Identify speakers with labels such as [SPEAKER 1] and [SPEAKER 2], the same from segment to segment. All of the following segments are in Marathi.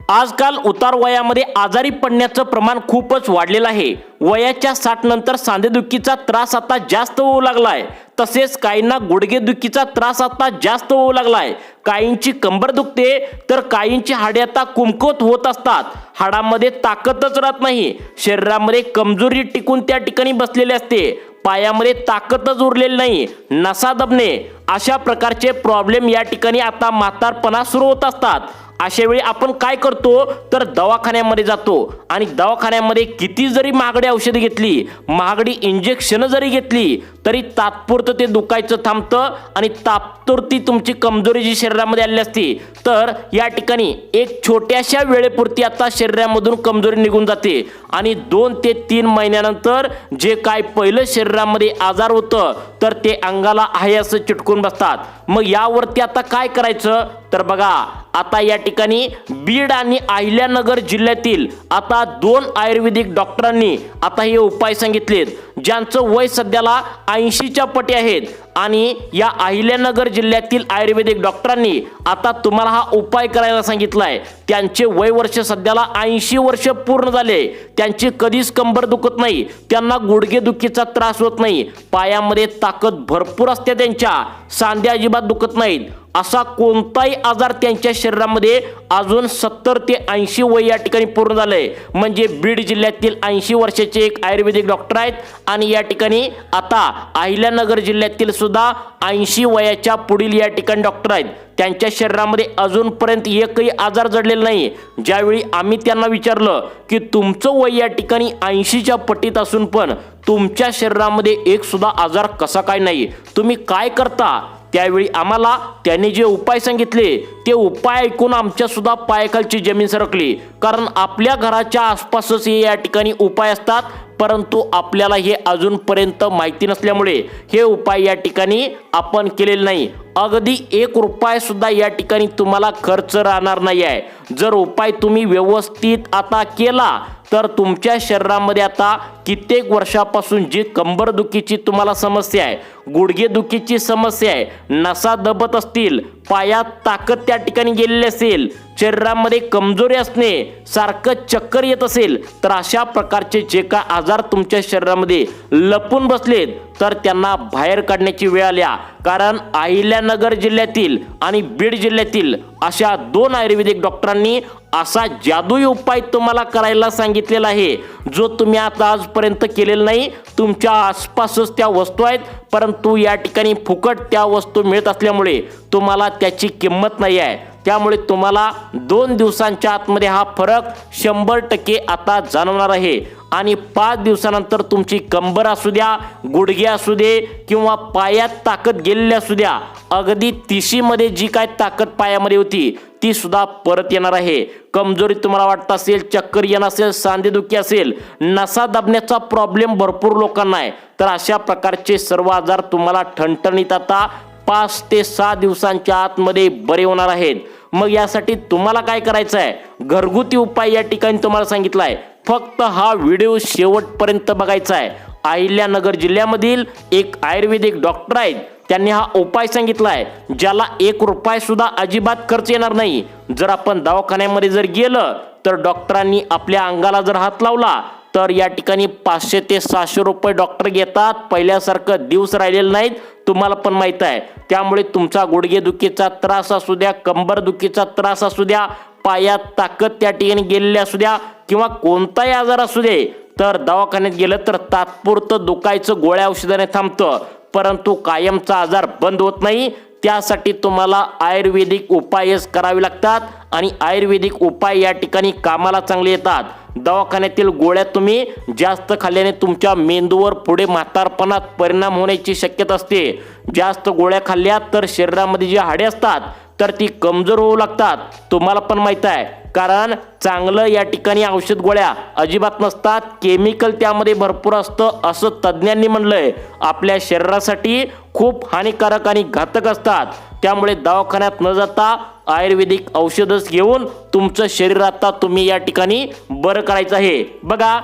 [SPEAKER 1] आजकाल उतार वयामध्ये आजारी पडण्याचं प्रमाण खूपच वाढलेलं आहे। वयाच्या 60 नंतर सांधेदुखीचा त्रास आता जास्त होऊ लागलाय। तसेच काहींना गुडघेदुखीचा त्रास आता जास्त होऊ लागलाय। काहींची कंबर दुखते तर काहींची हाडे आता कुमकुवत होत असतात। हाडामध्ये ताकदच राहत नाही, शरीरामध्ये कमजोरी टिकून त्या ठिकाणी बसलेली असते, पायामध्ये ताकदच उरलेली नाही, नसा दबणे अशा प्रकारचे प्रॉब्लेम या ठिकाणी आता म्हातारपणा सुरू होत असतात। अशा वेळी आपण काय करतो तर दवाखान्यामध्ये जातो आणि दवाखान्यामध्ये किती जरी महागडी औषधे घेतली, महागडी इंजेक्शन जरी घेतली तरी तात्पुरतं ते दुखायचं थांबतं आणि तात्पुरती तुमची कमजोरी जी शरीरामध्ये आलेली असते तर या ठिकाणी एक छोट्याशा वेळेपुरती आता शरीरामधून कमजोरी निघून जाते आणि 2 ते 3 महिन्यानंतर जे काय पहिलं शरीरामध्ये आजार होतं तर ते अंगाला आहे असं चिटकून बसतात। मग यावरती आता काय करायचं तर बघा, आता या ठिकाणी बीड आणि अहिल्यानगर जिल्ह्यातील आता 2 आयुर्वेदिक डॉक्टरांनी आता हे उपाय सांगितलेत, ज्यांचं वय सध्याला 80च्या पटी आहेत। आणि या अहिल्यानगर जिल्ह्यातील आयुर्वेदिक डॉक्टरांनी आता तुम्हाला हा उपाय करायला सांगितलाय। त्यांचे वय वर्ष सध्याला 80 वर्ष पूर्ण झाले, त्यांची कधीच कंबर दुखत नाही, त्यांना गुडघेदुखीचा त्रास होत नाही, पायामध्ये ताकद भरपूर असते, त्यांच्या सांधे अजिबात दुखत नाहीत, असा कोणताही आजार त्यांच्या शरीरामध्ये अजून 70 ते 80 वय या ठिकाणी पूर्ण झालंय। म्हणजे बीड जिल्ह्यातील 80 वर्षाचे एक आयुर्वेदिक डॉक्टर आहेत आणि या ठिकाणी आता अहिल्यानगर जिल्ह्यातील सुद्धा 80 वयाच्या पुढील या ठिकाणी डॉक्टर आहेत। त्यांच्या शरीरामध्ये अजूनपर्यंत एकही आजार जडलेला नाही। ज्यावेळी आम्ही त्यांना विचारलं की तुमचं वय या ठिकाणी 80च्या पटीत असून पण तुमच्या शरीरामध्ये एक सुद्धा आजार कसा काय नाही, तुम्ही काय करता, त्यावेळी आम्हाला त्यांनी जे उपाय सांगितले ते उपाय ऐकून आमच्या सुद्धा पायाखालची जमीन सरकली। कारण आपल्या घराच्या आसपासच हे या ठिकाणी उपाय असतात, परंतु आपल्याला हे अजूनपर्यंत माहिती नसल्यामुळे हे उपाय या ठिकाणी आपण केलेले नाही। अगदी 1 रुपया सुद्धा या ठिकाणी तुम्हाला खर्च राहणार नाही आहे। जर उपाय तुम्ही व्यवस्थित आता केला तर तुमच्या शरीरामध्ये आता कित्येक वर्षापासून जी कंबरदुखीची तुम्हाला समस्या आहे, गुडघेदुखीची समस्या आहे, नसा दबत असतील, पायात ताकद त्या ठिकाणी गेलेली असेल, शरीरामध्ये कमजोरी असणे, सारखं चक्कर येत असेल, तर अशा प्रकारचे जे काय आजार तुमच्या शरीरामध्ये लपून बसलेत तर त्यांना बाहेर काढण्याची वेळ आल्या। कारण अहिल्यानगर जिल्ह्यातील आणि बीड जिल्ह्यातील अशा 2 आयुर्वेदिक डॉक्टरांनी असा जादुई उपाय तुम्हाला करायला सांगितलेला आहे, जो तुम्ही आता आजपर्यंत केलेला नाही। तुमच्या आसपासच त्या वस्तू आहेत, परंतु या ठिकाणी फुकट त्या वस्तू मिळत असल्यामुळे तुम्हाला त्याची किंमत नाही आहे। त्यामुळे तुम्हाला 2 दिवसांच्या आतमध्ये हा फरक 100% आता जाणवणार आहे आणि 5 दिवसानंतर तुमची कंबर असू द्या, गुडघे असू दे किंवा पायात ताकद गेलेली असू द्या, अगदी तिशीमध्ये जी काय ताकद पायामध्ये होती ती सुद्धा परत येणार आहे। कमजोरी तुम्हाला वाटत असेल, चक्कर येणं असेल, सांधेदुखी असेल, नसा दाबण्याचा प्रॉब्लेम भरपूर लोकांना आहे, तर अशा प्रकारचे सर्व आजार तुम्हाला ठणठणीत आता 5 ते 6 दिवसांच्या आतमध्ये बरे होणार आहेत। मग यासाठी तुम्हाला काय करायचं आहे, घरगुती उपाय या ठिकाणी तुम्हाला सांगितला आहे, फक्त हा व्हिडिओ शेवटपर्यंत बघायचा आहे। अहिल्यानगर जिल्ह्यामधील एक आयुर्वेदिक डॉक्टर आहेत, त्यांनी हा उपाय सांगितला आहे, ज्याला 1 रुपया सुद्धा अजिबात खर्च येणार नाही। जर आपण दवाखान्यामध्ये जर गेलं तर डॉक्टरांनी आपल्या अंगाला जर हात लावला तर या ठिकाणी 500 ते 600 रुपये डॉक्टर घेतात। पहिल्यासारखं दिवस राहिलेलं नाहीत, तुम्हाला पण माहित आहे। त्यामुळे तुमचा गुडघेदुखीचा त्रास असू द्या, कंबरदुखीचा त्रास असू द्या, पायात ताकद त्या ठिकाणी गेलेली असू द्या किंवा कोणताही आजार असू दे, तर दवाखान्यात गेलं तर तात्पुरतं दुखायचं गोळ्या औषधाने थांबतं, परंतु कायमचा आजार बंद होत नाही। त्यासाठी तुम्हाला आयुर्वेदिक उपायच करावे लागतात आणि आयुर्वेदिक उपाय या ठिकाणी कामाला चांगले येतात। दवाखान्यातील गोळ्या तुम्ही जास्त खाल्ल्याने तुमच्या मेंदूवर पुढे म्हातारपणात परिणाम होण्याची शक्यता असते। जास्त गोळ्या खाल्ल्या तर शरीरामध्ये जी हाडे असतात तर ती कमजोर होऊ लागतात, तुम्हाला पण माहित आहे। कारण चांगलं या ठिकाणी औषध गोळ्या अजिबात नसतात, केमिकल त्यामध्ये भरपूर असतं असं तज्ज्ञांनी म्हणलंय। आपल्या शरीरासाठी खूप हानिकारक आणि घातक असतात। त्यामुळे दवाखान्यात न जाता आयुर्वेदिक औषधच घेऊन तुमचं शरीर आता तुम्ही या ठिकाणी बरं करायचं आहे। बघा,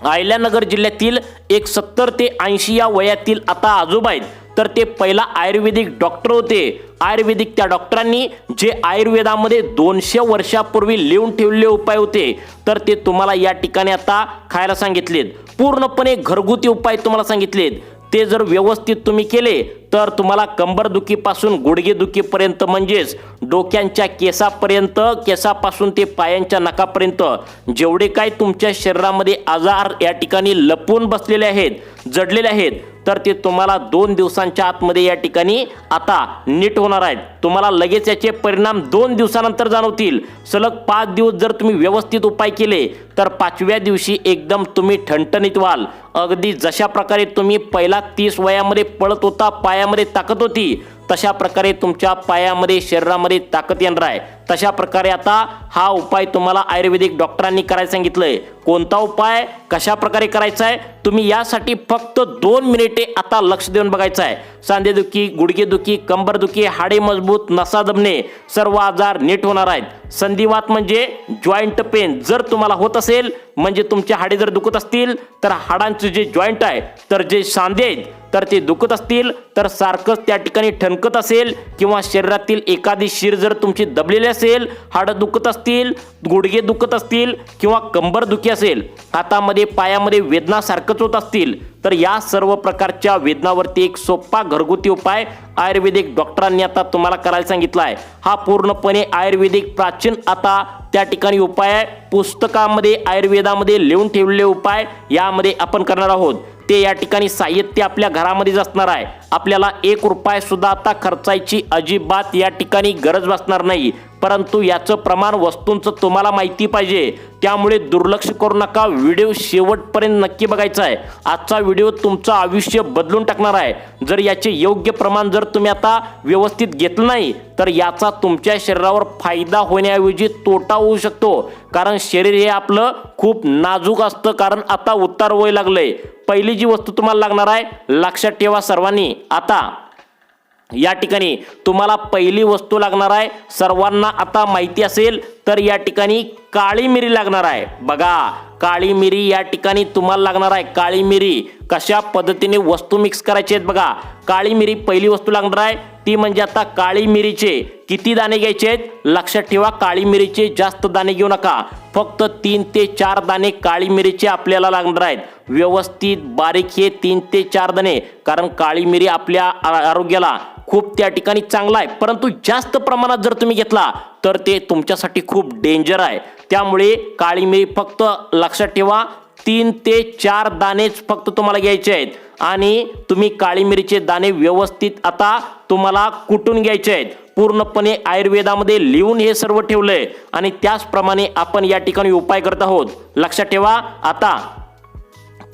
[SPEAKER 1] अहिल्यानगर जिल्ह्यातील एक 70 ते 80 या वयातील आता आजोबा आहेत, तर ते पहिला आयुर्वेदिक डॉक्टर होते. आयुर्वेदिक त्या डॉक्टरांनी जे आयुर्वेदामध्ये 200 वर्षापूर्वी लिहून ठेवलेले उपाय होते, तर ते तुम्हाला या ठिकाणी आता खायला सांगितलेत. पूर्णपणे घरगुती उपाय तुम्हाला सांगितलेत. ते जर व्यवस्थित तुम्ही केले तर तुम्हाला कंबरदुखीपासून गुडघेदुखीपर्यंत, म्हणजेच डोक्यांच्या केसापर्यंत, केसापासून ते पायांच्या नखापर्यंत जेवढे काय तुमच्या शरीरामध्ये आजार या ठिकाणी लपून बसलेले आहेत, जडलेले आहेत, तर ते तुम्हाला 2 दिवसांच्या आतमध्ये या ठिकाणी आता नीट होणार आहेत. तुम्हाला लगेच याचे परिणाम 2 दिवसानंतर जाणवतील. सलग 5 दिवस जर तुम्ही व्यवस्थित उपाय केले तर 5व्या दिवशी एकदम तुम्ही ठणठणीत व्हाल. अगदी जशा प्रकारे तुम्ही पहिला 30 वयामध्ये पळत होता, पायामध्ये ताकद होती, तशा प्रकारे तुमच्या पायामध्ये, शरीरामध्ये ताकद येणार आहे. तशा प्रकारे आता हा उपाय तुम्हाला आयुर्वेदिक डॉक्टरांनी करायला सांगितलंय. कोणता उपाय कशा प्रकारे करायचा आहे तुम्ही यासाठी फक्त 2 मिनिटे आता लक्ष देऊन बघायचं आहे. सांधेदुखी, गुडघेदुखी, कंबरदुखी, हाडे मजबूत, नसा दबणे, सर्व आजार नीट होणार आहेत. संधिवात म्हणजे जॉईंट पेन जर तुम्हाला होत असेल, म्हणजे तुमचे हाडे जर दुखत असतील, तर हाडांचे जे जॉईंट आहे, तर जे सांधे आहेत, तर ते दुखत असतील, तर सारखंच त्या ठिकाणी ठणकत असेल, किंवा शरीरातील एखादी शिर जर तुमची दबलेली असेल, हाडं दुखत असतील, गुडघे दुखत असतील, किंवा कंबर दुखी असेल, हातामध्ये पायामध्ये वेदना सारखंच होत असतील, तर या सर्व प्रकारच्या वेदनावरती एक सोपा घरगुती उपाय आयुर्वेदिक डॉक्टरांनी आता तुम्हाला करायला सांगितला आहे. हा पूर्णपणे आयुर्वेदिक प्राचीन आता त्या ठिकाणी उपाय आहे. पुस्तकामध्ये आयुर्वेदामध्ये लिहून ठेवलेले उपाय यामध्ये आपण करणार आहोत. ते या ठिकाणी साहित्य आपल्या घरामध्येच असणार आहे. आपल्याला 1 रुपया सुद्धा आता खर्चायची अजिबात या ठिकाणी गरज भासणार नाही. परंतु याचं प्रमाण वस्तूंचं तुम्हाला माहिती पाहिजे, त्यामुळे दुर्लक्ष करू नका. व्हिडिओ शेवटपर्यंत नक्की बघायचा आहे. आजचा व्हिडिओ तुमचं आयुष्य बदलून टाकणार आहे. जर याचे योग्य प्रमाण जर तुम्ही आता व्यवस्थित घेतलं नाही, तर याचा तुमच्या शरीरावर फायदा होण्याऐवजी तोटा होऊ शकतो. कारण शरीर हे आपलं खूप नाजूक असतं, कारण आता उतार वय लागलंय. पहिली जी वस्तू तुम्हाला लागणार आहे, लक्षात ठेवा सर्वांनी, आता या ठिकाणी तुम्हाला पहिली वस्तू लागणार आहे, सर्वांना आता माहिती असेल, तर या ठिकाणी काळी मिरी लागणार आहे. बघा, काळी मिरी या ठिकाणी तुम्हाला लागणार आहे. काळी मिरी कशा पद्धतीने वस्तू मिक्स करायची आहेत बघा. काळी मिरी पहिली वस्तू लागणार आहे, ती म्हणजे आता काळी मिरीचे किती दाणे घ्यायचे आहेत लक्षात ठेवा. काळी मिरीचे जास्त दाणे घेऊ नका, फक्त 3 ते 4 दाणे काळी मिरीचे आपल्याला लागणार आहेत. व्यवस्थित बारीक हे 3 ते 4 दाणे, कारण काळी मिरी आपल्या आरोग्याला खूप त्या ठिकाणी चांगला आहे, परंतु जास्त प्रमाणात जर तुम्ही घेतला तर ते तुमच्यासाठी खूप डेंजर आहे. त्यामुळे काळी मिरी फक्त लक्षात ठेवा 3 ते 4 दाणेच फक्त तुम्हाला घ्यायचे आहेत. आणि तुम्ही काळी मिरीचे दाणे व्यवस्थित आता तुम्हाला कुटून घ्यायचे आहेत. पूर्णपणे आयुर्वेदामध्ये लिहून हे सर्व ठेवलंय आणि त्याचप्रमाणे आपण या ठिकाणी उपाय करत आहोत. लक्षात ठेवा, आता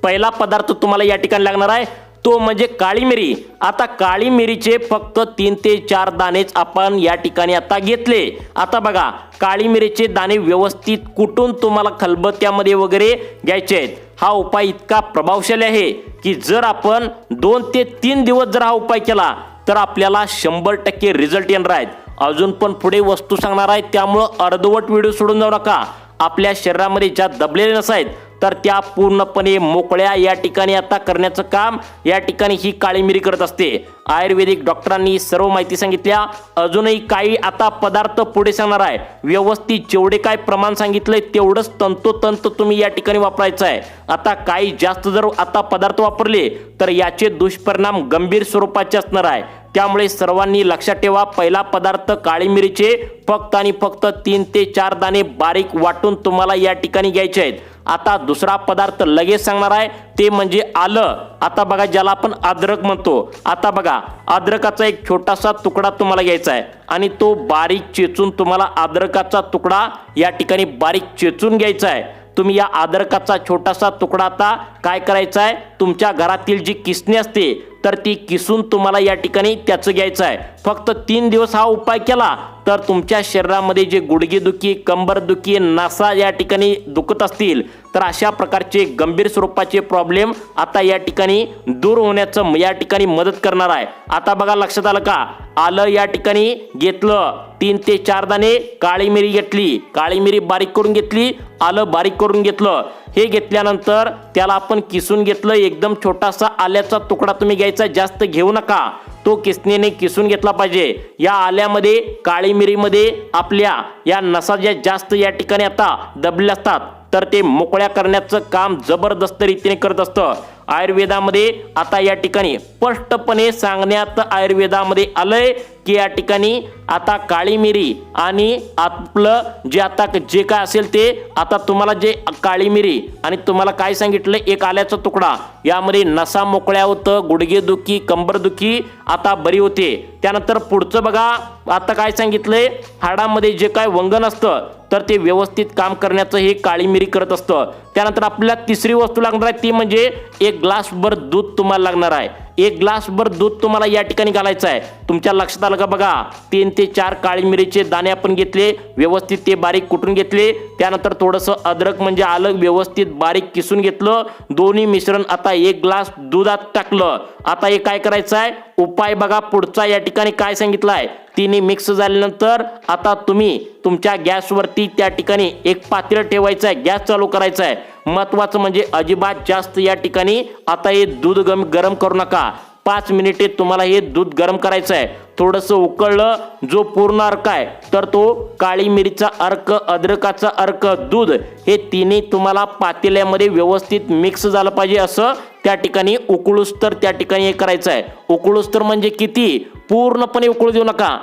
[SPEAKER 1] पहिला पदार्थ तुम्हाला या ठिकाणी लागणार आहे, तो म्हणजे काळी मिरी. आता काळी मिरीचे फक्त 3 ते 4 दाणेच आपण या ठिकाणी आता घेतले. आता बघा, काळी मिरीचे दाणे व्यवस्थित कुटून तुम्हाला खलबत्त्यामध्ये वगैरे घ्यायचे आहेत. हा उपाय इतका प्रभावशाली आहे की जर आपण 2 ते 3 दिवस जर हा उपाय केला तर आपल्याला 100% रिझल्ट येणार आहेत. अजून पण पुढे वस्तू सांगणार आहे, त्यामुळं अर्धवट व्हिडिओ सोडून जाऊ नका. आपल्या शरीरामध्ये ज्या दबलेल्या नस आहेत तर त्या पूर्णपणे मोकळ्या या ठिकाणी आता करण्याचं काम या ठिकाणी ही काळी मिरी करत असते. आयुर्वेदिक डॉक्टरांनी सर्व माहिती सांगितल्या. अजूनही काही आता पदार्थ पुढे सांगणार आहे. व्यवस्थित जेवढे काय प्रमाण सांगितलंय तेवढंच तंतोतंत तुम्ही या ठिकाणी वापरायचं आहे. आता काही जास्त जर आता पदार्थ वापरले तर याचे दुष्परिणाम गंभीर स्वरूपाचे असणार आहे. त्यामुळे सर्वांनी लक्षात ठेवा, पहिला पदार्थ काळी मिरीचे फक्त आणि फक्त 3 ते 4 दाणे बारीक वाटून तुम्हाला या ठिकाणी घ्यायचे आहेत. आता दुसरा पदार्थ लगेच सांगणार आहे, ते म्हणजे आलं. आता बघा, ज्याला आपण अद्रक म्हणतो. आता बघा, अद्रकाचा एक छोटासा तुकडा तुम्हाला घ्यायचा आहे आणि तो बारीक चेचून तुम्हाला अद्रकाचा तुकडा या ठिकाणी बारीक चेचून घ्यायचा आहे. तुम्ही या अद्रकाचा छोटासा तुकडा आता काय करायचा आहे, तुमच्या घरातील जी किसणी असते तर ती किसून तुम्हाला या ठिकाणी त्याचं घ्यायचं आहे. फक्त 3 दिवस हा उपाय केला तर तुमच्या शरीरामध्ये जे गुडघेदुखी, कंबरदुखी, नसा या ठिकाणी दुखत असतील तर अशा प्रकारचे गंभीर स्वरूपाचे प्रॉब्लेम आता या ठिकाणी दूर होण्याचं या ठिकाणी मदत करणार आहे। आता बघा लक्षात आलं का? आलं या ठिकाणी घेतलं 3 ते 4 दाणे, काळी मिरी घेतली, काळी मिरी बारीक करून घेतली, आलं बारीक करून घेतलं। हे घेतल्यानंतर त्याला आपण किसून घेतलं। एकदम छोटासा आल्याचा तुकडा तुम्ही घ्यायचा, जास्त घेऊ नका, तो किसणीने किसून घेतला पाहिजे। या आल्यामध्ये, काळी मिरीमध्ये आपल्या या नसा ज्या जास्त या ठिकाणी आता दबलेल्या असतात तर ते मोकळ्या करण्याचं काम जबरदस्त रीतीने करत असतं। आयुर्वेदामध्ये आता या ठिकाणी स्पष्टपणे सांगण्यात आयुर्वेदामध्ये आलंय की या ठिकाणी आता काळी मिरी आणि आपलं जे आता जे काय असेल ते आता तुम्हाला जे काळी मिरी आणि तुम्हाला काय सांगितलं एक आल्याचा तुकडा, यामध्ये नसा मोकळ्या होतं, गुडघेदुखी, कंबरदुखी आता बरी होते। त्यानंतर पुढचं बघा आता काय सांगितलंय, हाडामध्ये जे काय वंगण असतं तर ते व्यवस्थित काम करण्याचं हे काळी मिरी करत असतं। त्यानंतर आपल्याला तिसरी वस्तू लागणार आहे ती म्हणजे 1 ग्लासभर दूध तुम्हाला लागणार आहे। 1 ग्लासभर दूध तुम्हाला या ठिकाणी घालायचं आहे। तुमच्या लक्षात आलं का बघा? 3 ते 4 काळी मिरीचे दाणे आपण घेतले, व्यवस्थित ते बारीक कुटून घेतले। त्यानंतर थोडंसं अद्रक म्हणजे आलं व्यवस्थित बारीक किसून घेतलं। दोन्ही मिश्रण आता 1 ग्लास दुधात टाकलं। आता हे काय करायचं आहे उपाय बघा पुढचा या ठिकाणी काय सांगितलं आहे, तिन्ही मिक्स झाल्यानंतर आता तुम्ही तुमच्या गॅसवरती त्या ठिकाणी एक पातेलं ठेवायचं आहे, गॅस चालू करायचा आहे। महत्त्वाचं म्हणजे अजिबात जास्त या ठिकाणी आता हे दूध गरम करू नका। 5 मिनिटे तुम्हाला हे दूध गरम करायचं आहे। थोडंसं उकळलं, जो पूर्ण अर्क आहे तर तो काळी मिरीचा अर्क, अद्रकाचा अर्क, दूध हे तिन्ही तुम्हाला पातेल्यामध्ये व्यवस्थित मिक्स झालं पाहिजे। असं त्या ठिकाणी उकळूस तर त्या ठिकाणी हे करायचं आहे। उकळूस तर म्हणजे किती? पूर्णपणे उकळू देऊ नका।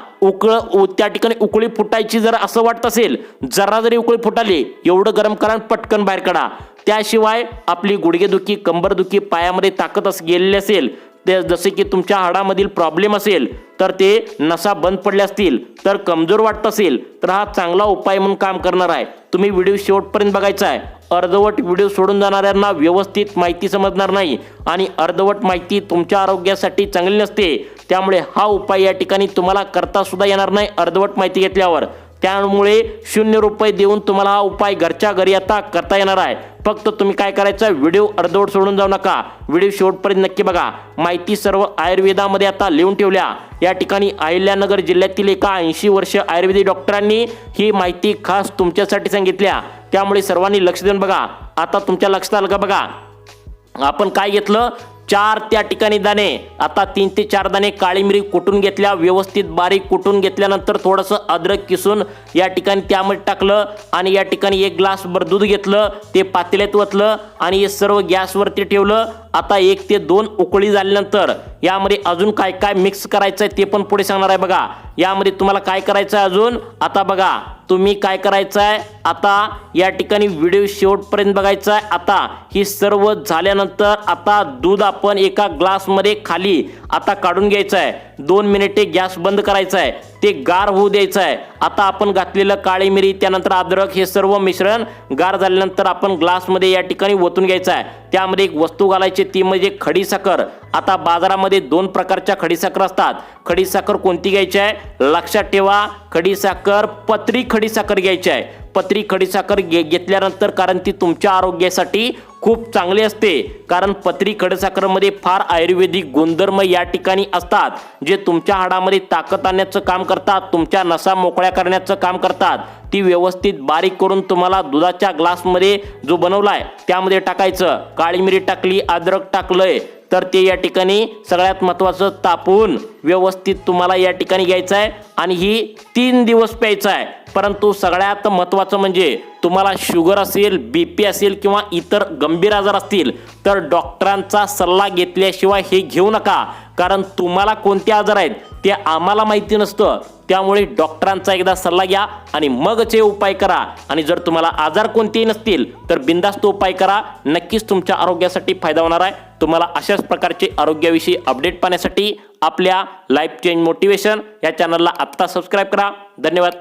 [SPEAKER 1] त्या ठिकाणी उकळी फुटायची जर असं वाटत असेल, जरा जरी उकळी फुटाली एवढं गरम करा, पटकन बाहेर काढा। त्याशिवाय आपली गुडघेदुखी, कंबरदुखी, पायामध्ये ताकद गेलेली असेल, ते जसे की तुमच्या हाडामधील प्रॉब्लेम असेल तर ते नसा बंद पडल्या असतील, तर कमजोर वाटत असेल तर हा चांगला उपाय म्हणून काम करणार आहे। तुम्ही व्हिडिओ शेवटपर्यंत बघायचा आहे। अर्धवट व्हिडिओ सोडून जाणाऱ्यांना व्यवस्थित माहिती समजणार नाही आणि अर्धवट माहिती तुमच्या आरोग्यासाठी चांगली नसते। त्यामुळे हा उपाय या ठिकाणी तुम्हाला करता सुद्धा येणार नाही अर्धवट माहिती घेतल्यावर। त्यामुळे 0 रुपये देऊन तुम्हाला हा उपाय घरच्या घरी आता करता येणार आहे। फक्त तुम्ही काय करायचं, व्हिडिओ अर्धवट सोडून जाऊ नका, व्हिडिओ शेवटपर्यंत नक्की बघा। माहिती सर्व आयुर्वेदामध्ये आता लिहून ठेवल्या। या ठिकाणी अहिल्यानगर जिल्ह्यातील एका 80 वर्ष आयुर्वेदिक डॉक्टरांनी ही माहिती खास तुमच्यासाठी सांगितल्या। त्यामुळे सर्वांनी लक्ष देऊन बघा। आता तुमच्या लक्षात आलं का बघा? आपण काय घेतलं, 4 त्या ठिकाणी दाणे, आता 3 ते 4 दाणे काळी मिरी कुटून घेतल्या, व्यवस्थित बारीक कुटून घेतल्यानंतर थोडंसं अद्रक किसून या ठिकाणी त्यामध्ये टाकलं आणि या ठिकाणी 1 ग्लासभर दूध घेतलं, ते पातेल्यात ओतलं आणि हे सर्व गॅसवरती ठेवलं। आता 1 ते 2 उकळी झाल्यानंतर यामध्ये अजून काय काय मिक्स करायचं आहे ते पण पुढे सांगणार आहे बघा। यामध्ये तुम्हाला काय करायचं आहे अजून, आता बघा तुम्ही काय करायचं आहे, आता या ठिकाणी व्हिडिओ शेवटपर्यंत बघायचा आहे। आता ही सर्व झाल्यानंतर आता दूध आपण एका ग्लासमध्ये खाली आता काढून घ्यायचं आहे। 2 मिनिटे गॅस बंद करायचा आहे, ते गार होऊ द्यायचं आहे। आता आपण घातलेलं काळी मिरी, त्यानंतर अद्रक हे सर्व मिश्रण गार झाल्यानंतर आपण ग्लासमध्ये या ठिकाणी ओतून घ्यायचं आहे। त्यामध्ये एक वस्तू घालायची ती म्हणजे खडीसाखर। आता बाजारामध्ये 2 प्रकारच्या खडीसाखर असतात। खडीसाखर कोणती घ्यायची आहे लक्षात ठेवा, खडीसाखर पत्री खडीसाखर घ्यायची आहे। पत्री खडीसाखर घेतल्यानंतर कारण ती तुमच्या आरोग्यासाठी खूप चांगली असते, कारण पत्री खडीसाखरमध्ये फार आयुर्वेदिक गुणधर्म या ठिकाणी असतात जे तुमच्या हाडामध्ये ताकद आणण्याचं काम करतात, तुमच्या नसा मोकळ्या करण्याचं काम करतात। ती व्यवस्थित बारीक करून तुम्हाला दुधाच्या ग्लासमध्ये जो बनवलाय त्यामध्ये टाकायचं। काळी मिरी टाकली, अद्रक टाकलंय तर ते या ठिकाणी सगळ्यात महत्त्वाचं तापवून व्यवस्थित तुम्हाला या ठिकाणी घ्यायचं आहे आणि ही 3 दिवस प्यायचं आहे। परंतु सगळ्यात महत्त्वाचं म्हणजे तुम्हाला शुगर असेल, बीपी असेल किंवा इतर गंभीर आजार असतील तर डॉक्टरांचा सल्ला घेतल्याशिवाय हे घेऊ नका, कारण तुम्हाला कोणते आजार आहेत ते आम्हाला माहिती नसतं। त्यामुळे डॉक्टरांचा एकदा सल्ला घ्या आणि मगच हे उपाय करा। आणि जर तुम्हाला आजार कोणतेही नसतील तर बिनधास्त उपाय करा, नक्कीच तुमच्या आरोग्यासाठी फायदा होणार आहे। तुम्हाला अशाच प्रकारचे आरोग्याविषयी अपडेट पाहण्यासाठी आपल्या लाईफ चेंज मोटिवेशन या चॅनलला आत्ता सबस्क्राईब करा। धन्यवाद।